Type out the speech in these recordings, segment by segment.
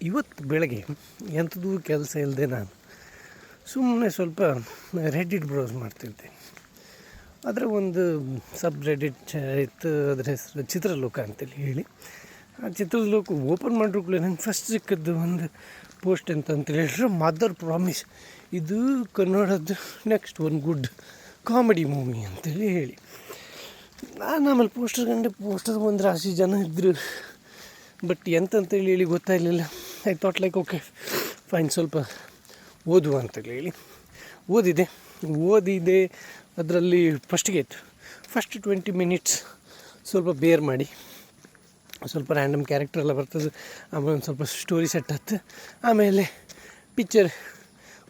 ಇವತ್ತು ಬೆಳಗ್ಗೆ ಎಂಥದೂ ಕೆಲಸ ಇಲ್ಲದೆ ನಾನು ಸುಮ್ಮನೆ ಸ್ವಲ್ಪ ರೆಡಿಟ್ ಬ್ರೌಸ್ ಮಾಡ್ತಿದ್ದೆ. ಅದರ ಒಂದು ಸಬ್ ರೆಡಿಟ್ ಇತ್ತು, ಅದರ ಹೆಸರು ಚಿತ್ರಲೋಕ ಅಂತೇಳಿ ಹೇಳಿ. ಆ ಚಿತ್ರಲೋಕ ಓಪನ್ ಮಾಡಿರುತ್ತಲೇ ನಂಗೆ ಫಸ್ಟ್ ಸಿಕ್ಕದ್ದು ಒಂದು ಪೋಸ್ಟ್ ಅಂತೇಳಿ ಹೇಳಿದ್ರೆ ಮದರ್ ಪ್ರಾಮಿಸ್, ಇದು ಕನ್ನಡದ್ದು next one good comedy movie ಅಂತೇಳಿ ಹೇಳಿ. ನಾನು ಆಮೇಲೆ ಪೋಸ್ಟರ್ ಒಂದು ರಾಶಿ ಜನ ಇದ್ದರು, ಬಟ್ ಎಂತಂತೇಳಿ ಹೇಳಿ ಗೊತ್ತಾಗಲಿಲ್ಲ. I thought like okay fine, ಸ್ವಲ್ಪ ಓದುವ ಅಂತೇಳಿ ಹೇಳಿ ಓದಿದೆ. ಅದರಲ್ಲಿ ಫಸ್ಟಿಗೆ ಇತ್ತು, ಫಸ್ಟ್ 20 ಮಿನಿಟ್ಸ್ ಸ್ವಲ್ಪ ಬೇರ್ ಮಾಡಿ, ಸ್ವಲ್ಪ ರ್ಯಾಂಡಮ್ ಕ್ಯಾರೆಕ್ಟರ್ ಎಲ್ಲ ಬರ್ತದೆ, ಆಮೇಲೆ ಒಂದು ಸ್ವಲ್ಪ ಸ್ಟೋರಿ ಸೆಟ್ ಆಯ್ತು, ಆಮೇಲೆ ಪಿಕ್ಚರ್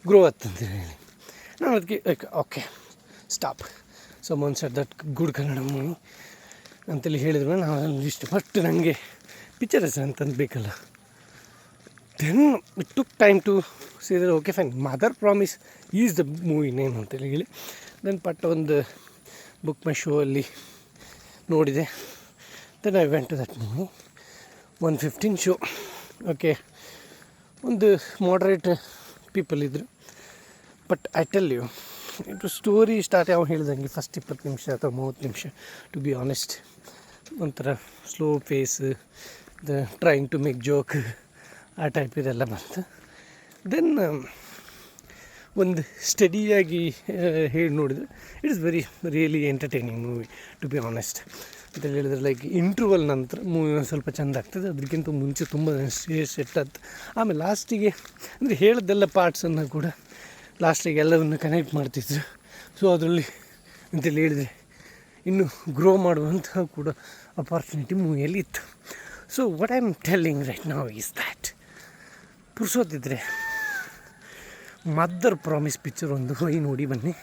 ಗ್ರೋ ಆಯ್ತಂತೇಳಿ ಹೇಳಿ ನಾನು ಅದಕ್ಕೆ okay stop. Someone said that good Kannada movie ಅಂತೇಳಿ ಹೇಳಿದ್ರು. ನಾನು ಇಷ್ಟು ಫಸ್ಟ್ ನನಗೆ ಪಿಕ್ಚರ್ ಹೆಸರು ಅಂತಂದು ಬೇಕಲ್ಲ. Then it took time to see there okay fine, mother promise is the movie name ಅಂತೇಳಿ ಹೇಳಿ ದೆನ್ ಒಂದು ಬುಕ್ ಮೈ ಶೋ ಅಲ್ಲಿ ನೋಡಿದೆ. Then I went to that movie 1:15 show. Okay, ಒಂದು ಮಾಡ್ರೇಟ್ ಪೀಪಲ್ ಇದ್ದರು, ಬಟ್ ಐ ಟೆಲ್ ಯು ಇದು story start ಯಾವ ಹೇಳಿದಂಗೆ ಫಸ್ಟ್ 20 ನಿಮಿಷ ಅಥವಾ 30 ನಿಮಿಷ ಟು ಬಿ ಆನೆಸ್ಟ್ ಒಂಥರ slow phase, the trying to make joke ಆ ಟೈಪ್ ಇದೆಲ್ಲ ಬಂತು. ದೆನ್ ಒಂದು ಸ್ಟಡಿಯಾಗಿ ಹೇಳಿ ನೋಡಿದರೆ it's really entertaining movie to be honest ಅಂತ ಹೇಳಿದ್ರೆ. ಲೈಕ್ ಇಂಟ್ರವಲ್ ನಂತರ ಮೂವಿ ಸ್ವಲ್ಪ ಚೆಂದ ಆಗ್ತದೆ, ಅದಕ್ಕಿಂತ ಮುಂಚೆ ತುಂಬ ಸೆಟ್ ಆಗ್ತದೆ. ಆಮೇಲೆ ಲಾಸ್ಟಿಗೆ ಅಂದರೆ ಹೇಳಿದ್ದೆಲ್ಲ ಪಾರ್ಟ್ಸನ್ನು ಕೂಡ ಲಾಸ್ಟಿಗೆ ಎಲ್ಲವನ್ನು ಕನೆಕ್ಟ್ ಮಾಡ್ತಿದ್ರು. ಸೊ ಅದರಲ್ಲಿ ಅಂತೇಳಿ ಹೇಳಿದರೆ ಇನ್ನೂ ಗ್ರೋ ಮಾಡುವಂತಹ ಕೂಡ ಅಪಾರ್ಚುನಿಟಿ ಮೂವಿಯಲ್ಲಿ ಇತ್ತು. So what I am telling right now is that ಪುರ್ಸೋತಿದ್ರೆ ಮದರ್ ಪ್ರಾಮಿಸ್ ಪಿಕ್ಚರ್ ಒಂದು ಹೋಗಿ ನೋಡಿ ಬನ್ನಿ.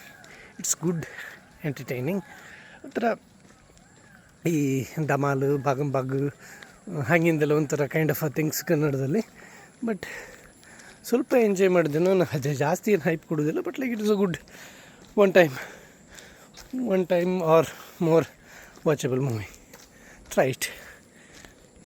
It's good entertaining. ಒಂಥರ ಈ ಧಮಾಲು ಬಾಗಂಬಾಗು ಹಾಗಿಂದೆಲ್ಲ ಒಂಥರ ಕೈಂಡ್ ಆಫ್ ಥಿಂಗ್ಸ್ ಕನ್ನಡದಲ್ಲಿ, ಬಟ್ ಸ್ವಲ್ಪ ಎಂಜಾಯ್ ಮಾಡಿದೆ. ನಾನು ಜಾಸ್ತಿ ಏನು ಹೈಪ್ ಕೊಡೋದಿಲ್ಲ, but like it is a good one time or more watchable movie. Try it.